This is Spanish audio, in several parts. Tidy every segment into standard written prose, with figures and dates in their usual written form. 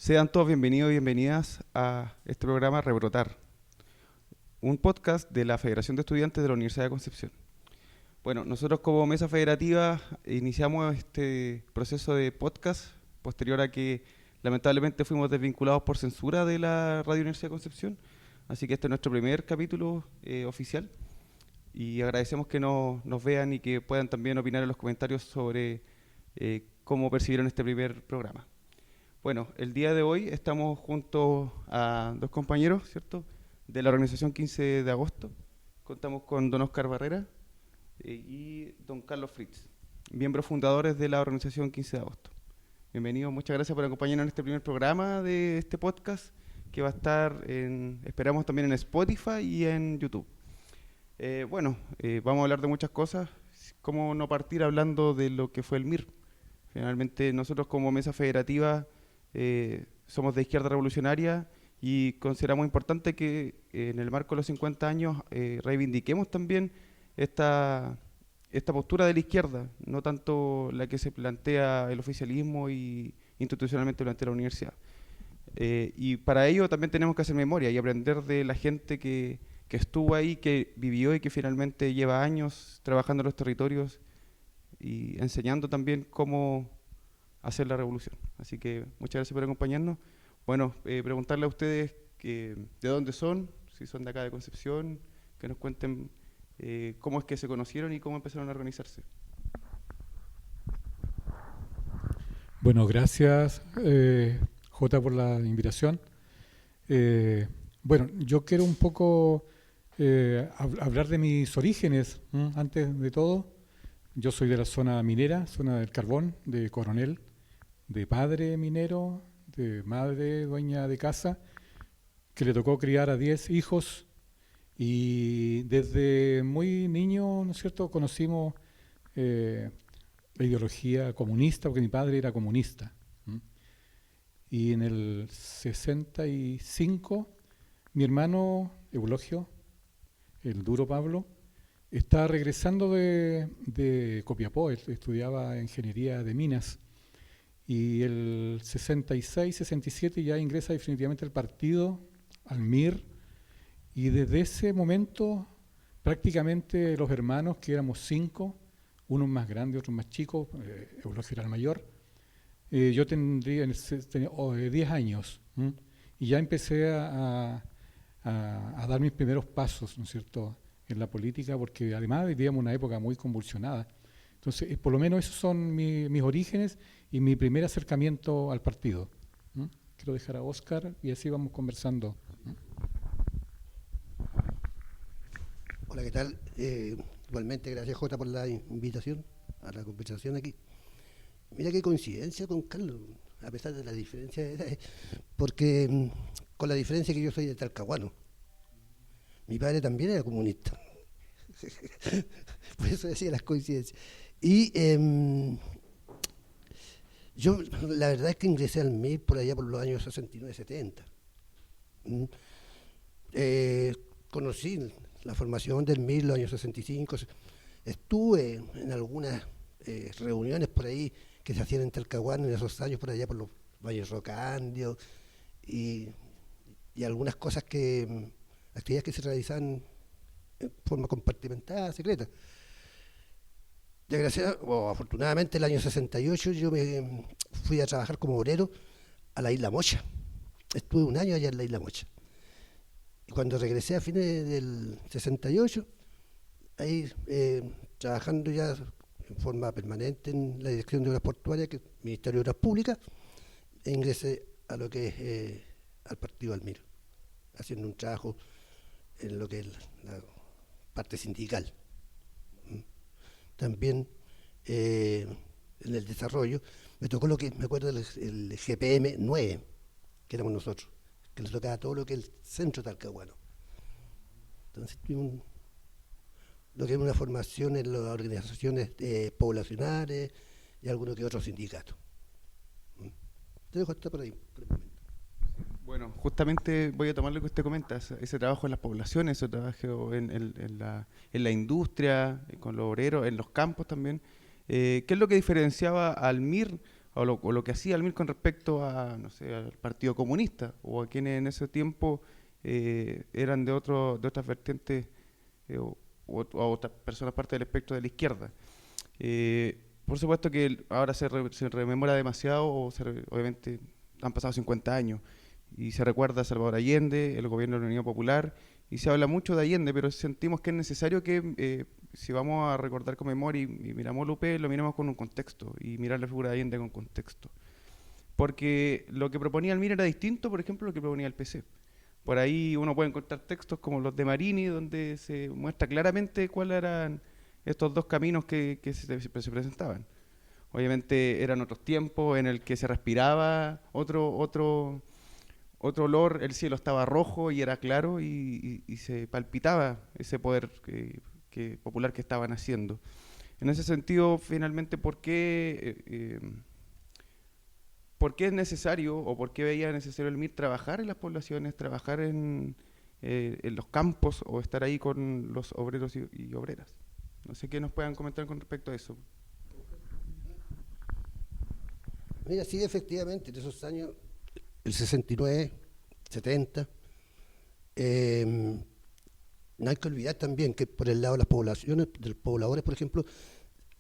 Sean todos bienvenidos y bienvenidas a este programa Rebrotar, un podcast de la Federación de Estudiantes de la Universidad de Concepción. Bueno, nosotros como mesa federativa iniciamos este proceso de podcast posterior a que lamentablemente fuimos desvinculados por censura de la Radio Universidad de Concepción, así que este es nuestro primer capítulo oficial y agradecemos que nos vean y que puedan también opinar en los comentarios sobre cómo percibieron este primer programa. Bueno, el día de hoy estamos junto a dos compañeros, ¿cierto?, de la organización 15 de agosto. Contamos con don Oscar Barrera y don Carlos Fritz, miembros fundadores de la organización 15 de agosto. Bienvenidos, muchas gracias por acompañarnos en este primer programa de este podcast que va a estar, esperamos también en Spotify y en YouTube. Vamos a hablar de muchas cosas, cómo no partir hablando de lo que fue el MIR. Finalmente nosotros como mesa federativa somos de izquierda revolucionaria y consideramos importante que en el marco de los 50 años reivindiquemos también esta postura de la izquierda, no tanto la que se plantea el oficialismo y institucionalmente plantea la universidad. Y para ello también tenemos que hacer memoria y aprender de la gente que estuvo ahí, que vivió y que finalmente lleva años trabajando en los territorios y enseñando también cómo hacer la revolución. Así que muchas gracias por acompañarnos. Bueno, preguntarle a ustedes de dónde son, si son de acá de Concepción, que nos cuenten cómo es que se conocieron y cómo empezaron a organizarse. Bueno, gracias Jota por la invitación. Yo quiero un poco hablar de mis orígenes. Antes de todo, yo soy de la zona minera, zona del carbón, de Coronel, de padre minero, de madre dueña de casa, que le tocó criar a 10 hijos y desde muy niño, ¿no es cierto?, conocimos la ideología comunista, porque mi padre era comunista. Y en el 65, mi hermano Eulogio, el duro Pablo, estaba regresando de Copiapó, él estudiaba ingeniería de minas, y el 66, 67 ya ingresa definitivamente al partido, al MIR, y desde ese momento prácticamente los hermanos, que éramos 5, unos más grandes, otros más chicos, Eulogio era el mayor, yo tenía 10 años, y ya empecé a dar mis primeros pasos, ¿no es cierto?, en la política, porque además vivíamos una época muy convulsionada. Entonces, por lo menos esos son mis orígenes y mi primer acercamiento al partido. Quiero dejar a Oscar y así vamos conversando. Hola, ¿qué tal? Igualmente, gracias Jota por la invitación a la conversación aquí. Mira qué coincidencia con Carlos, a pesar de la diferencia de edades, porque con la diferencia que yo soy de Talcahuano. Mi padre también era comunista. Por eso decía las coincidencias. Y yo, la verdad es que ingresé al MIR por allá por los años 69, 70. Conocí la formación del MIR en los años 65. Estuve en algunas reuniones por ahí que se hacían en Talcahuano en esos años, por allá por los Valles Rocandio, y algunas cosas actividades que se realizaban en forma compartimentada, secreta. Afortunadamente, el año 68 yo me fui a trabajar como obrero a la Isla Mocha. Estuve un año allá en la Isla Mocha. Y cuando regresé a fines del 68, ahí trabajando ya en forma permanente en la Dirección de Obras Portuarias, que es el Ministerio de Obras Públicas, ingresé a lo que es al partido Almiro, haciendo un trabajo en lo que es la parte sindical. También en el desarrollo me tocó lo que me acuerdo el GPM 9, que éramos nosotros, que le tocaba todo lo que es el centro talcahuano. Entonces tuvimos lo que es una formación en las organizaciones poblacionales y algunos que otros sindicatos. Te dejo hasta por ahí, por el momento. Bueno, justamente voy a tomar lo que usted comenta, ese trabajo en las poblaciones, ese trabajo en la industria, con los obreros, en los campos también. ¿Qué es lo que diferenciaba al MIR o lo que hacía Almir con respecto a, no sé, al Partido Comunista o a quienes en ese tiempo eran de otras vertientes o a otras personas parte del espectro de la izquierda. Por supuesto que ahora se rememora demasiado, obviamente han pasado 50 años y se recuerda a Salvador Allende, el gobierno de la Unidad Popular, y se habla mucho de Allende, pero sentimos que es necesario que si vamos a recordar con memoria y miramos Lupe, lo miramos con un contexto y mirar la figura de Allende con contexto. Porque lo que proponía Almir era distinto, por ejemplo, a lo que proponía el PC. Por ahí uno puede encontrar textos como los de Marini, donde se muestra claramente cuáles eran estos dos caminos que se presentaban. Obviamente eran otros tiempos en el que se respiraba otro olor, el cielo estaba rojo y era claro y se palpitaba ese poder popular que estaban haciendo. En ese sentido, finalmente, ¿por qué es necesario o por qué veía necesario el MIR trabajar en las poblaciones, trabajar en los campos o estar ahí con los obreros y obreras? No sé qué nos puedan comentar con respecto a eso. Mira, sí, efectivamente, en esos años, el 69, 70, no hay que olvidar también que por el lado de las poblaciones, de los pobladores, por ejemplo,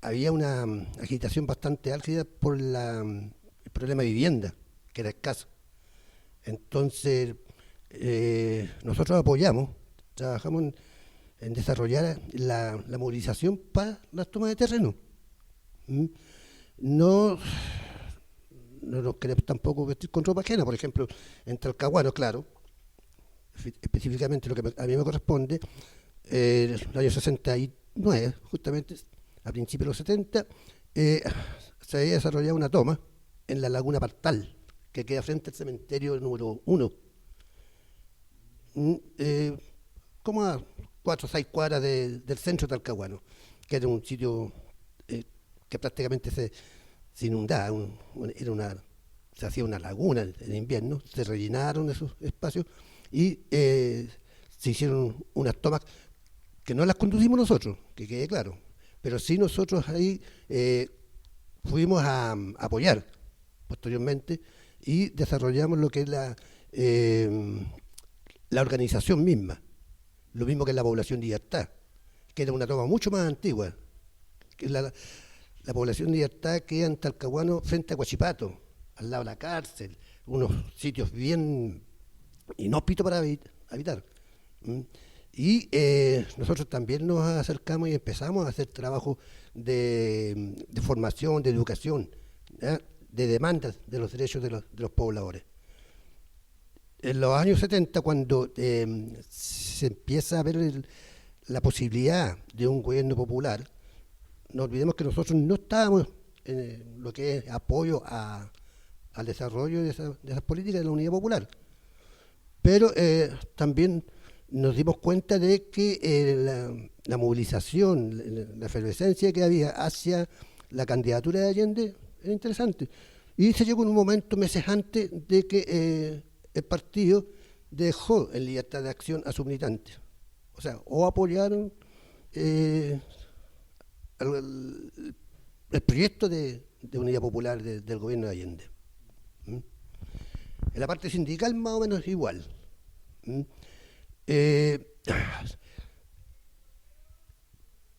había una agitación bastante álgida por el problema de vivienda, que era escaso. Entonces, nosotros apoyamos, trabajamos en desarrollar la movilización para las tomas de terreno. No nos queremos tampoco vestir con ropa ajena, por ejemplo, en Talcahuano, claro, específicamente lo que a mí me corresponde, el año 69, justamente a principios de los 70, se había desarrollado una toma en la Laguna Partal, que queda frente al cementerio número 1, como a 4 o 6 cuadras del centro de Talcahuano, que era un sitio que prácticamente se inundaba, se hacía una laguna en invierno, se rellenaron esos espacios y se hicieron unas tomas que no las conducimos nosotros, que quede claro, pero sí nosotros ahí fuimos a apoyar posteriormente y desarrollamos lo que es la organización misma, lo mismo que la población de Libertad, que era una toma mucho más antigua, que la población de Libertad queda en Talcahuano frente a Huachipato, al lado de la cárcel, unos sitios bien inhóspitos para habitar. Y nosotros también nos acercamos y empezamos a hacer trabajo de formación, de educación, ¿ya? De demandas de los derechos de los pobladores. En los años 70, cuando se empieza a ver la posibilidad de un gobierno popular, no olvidemos que nosotros no estábamos en lo que es apoyo al desarrollo de esas políticas de la Unidad Popular. Pero también nos dimos cuenta de que la movilización, la efervescencia que había hacia la candidatura de Allende era interesante. Y se llegó en un momento, meses antes, de que el partido dejó en libertad de acción a sus militantes. O sea, o apoyaron el proyecto de Unidad Popular del gobierno de Allende. En la parte sindical más o menos igual.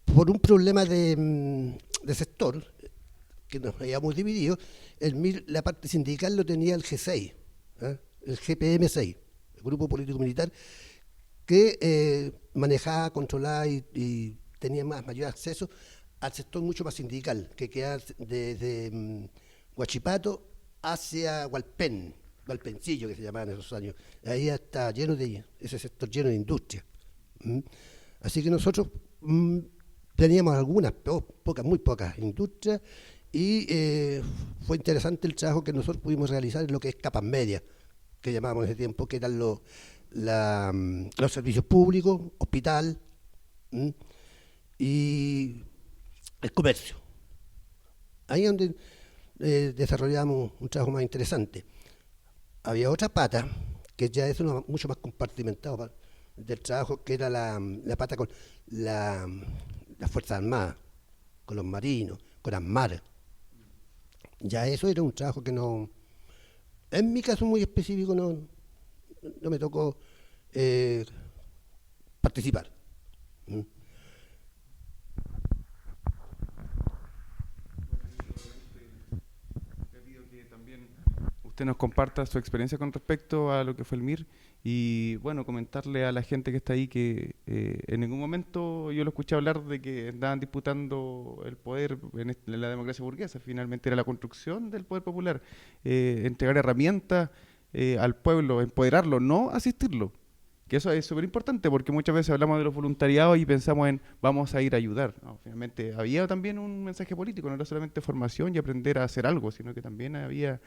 Por un problema de sector, que nos habíamos dividido, la parte sindical lo tenía el G6, el GPM6, el Grupo Político Militar, que manejaba, controlaba y tenía mayor acceso al sector mucho más sindical, que queda desde Huachipato hacia Valpencillo, que se llamaba en esos años. Ahí está ese sector lleno de industria. Así que nosotros teníamos algunas, muy pocas industrias, y fue interesante el trabajo que nosotros pudimos realizar en lo que es capas medias, que llamábamos en ese tiempo, que eran los servicios públicos, hospital y el comercio. Ahí es donde desarrollamos un trabajo más interesante. Había otra pata, que ya es mucho más compartimentado del trabajo, que era la pata con las Fuerzas Armadas, con los marinos, con ASMAR. Ya eso era un trabajo que no, en mi caso muy específico, no me tocó eh, participar. ¿Mm? Le pido que también usted nos comparta su experiencia con respecto a lo que fue el MIR y, bueno, comentarle a la gente que está ahí que en ningún momento yo lo escuché hablar de que andaban disputando el poder en la democracia burguesa. Finalmente era la construcción del poder popular, entregar herramientas al pueblo, empoderarlo, no asistirlo. Que eso es súper importante porque muchas veces hablamos de los voluntariados y pensamos en vamos a ir a ayudar. No, finalmente había también un mensaje político, no era solamente formación y aprender a hacer algo, sino que también había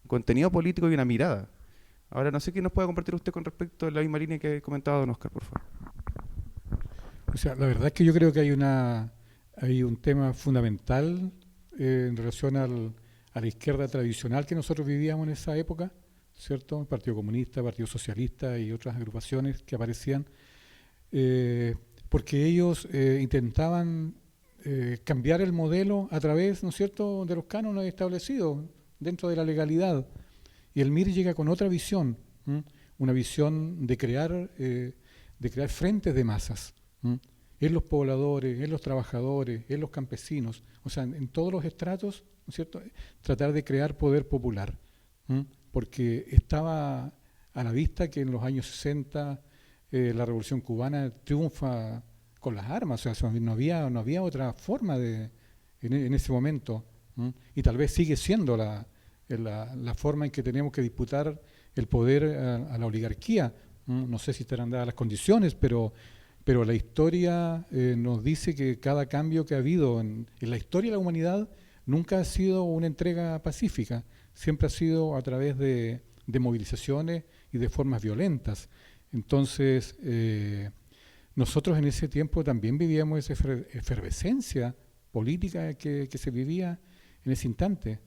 contenido político y una mirada. Ahora no sé qué nos puede compartir usted con respecto a la misma línea que comentaba don Oscar, por favor. O sea, la verdad es que yo creo que hay un tema fundamental en relación a la izquierda tradicional que nosotros vivíamos en esa época, ¿cierto? El Partido Comunista, Partido Socialista y otras agrupaciones que aparecían, eh, porque ellos intentaban cambiar el modelo a través, ¿no es cierto?, de los cánones establecidos dentro de la legalidad. Y el MIR llega con otra visión, ¿m? Una visión de crear frentes de masas, ¿m? En los pobladores, en los trabajadores, en los campesinos, o sea, en todos los estratos, ¿no es cierto?, tratar de crear poder popular, ¿m? Porque estaba a la vista que en los años 60 la Revolución Cubana triunfa con las armas, o sea, no había otra forma en ese momento, ¿m? Y tal vez sigue siendo la forma en que tenemos que disputar el poder a la oligarquía. No sé si estarán dadas las condiciones, pero la historia nos dice que cada cambio que ha habido en la historia de la humanidad nunca ha sido una entrega pacífica, siempre ha sido a través de movilizaciones y de formas violentas. Entonces, nosotros en ese tiempo también vivíamos esa efervescencia política que se vivía en ese instante.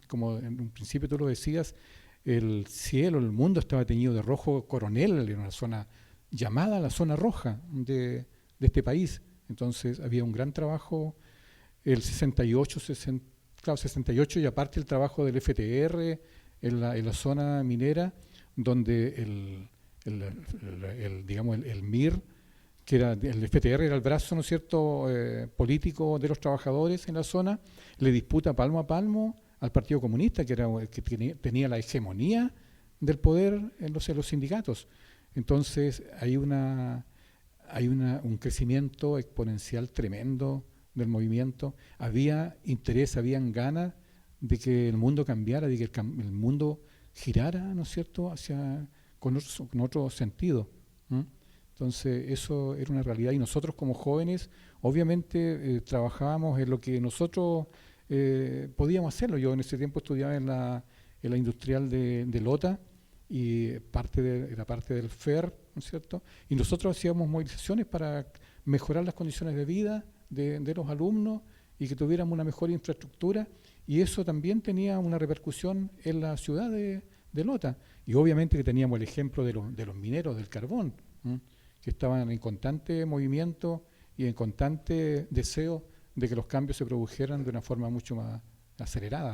Como en un principio tú lo decías, el cielo, el mundo estaba teñido de rojo coronel, en una zona llamada la zona roja de este país. Entonces había un gran trabajo, el 68, claro, 68 y aparte el trabajo del FTR en la zona minera, donde digamos, el MIR, que era el FTR era el brazo, ¿no es cierto?, político de los trabajadores en la zona, le disputa palmo a palmo al Partido Comunista, que era el que tenía la hegemonía del poder en los sindicatos. Entonces hay un crecimiento exponencial tremendo del movimiento. Había interés, habían ganas de que el mundo cambiara, de que el mundo girara, ¿no es cierto?, con otro sentido. Entonces eso era una realidad y nosotros como jóvenes obviamente trabajábamos en lo que nosotros podíamos hacerlo. Yo en ese tiempo estudiaba en la industrial de Lota y era parte del FER, ¿no es cierto? Y nosotros hacíamos movilizaciones para mejorar las condiciones de vida de los alumnos y que tuviéramos una mejor infraestructura, y eso también tenía una repercusión en la ciudad de Lota. Y obviamente que teníamos el ejemplo de los mineros del carbón, que estaban en constante movimiento y en constante deseo de que los cambios se produjeran de una forma mucho más acelerada.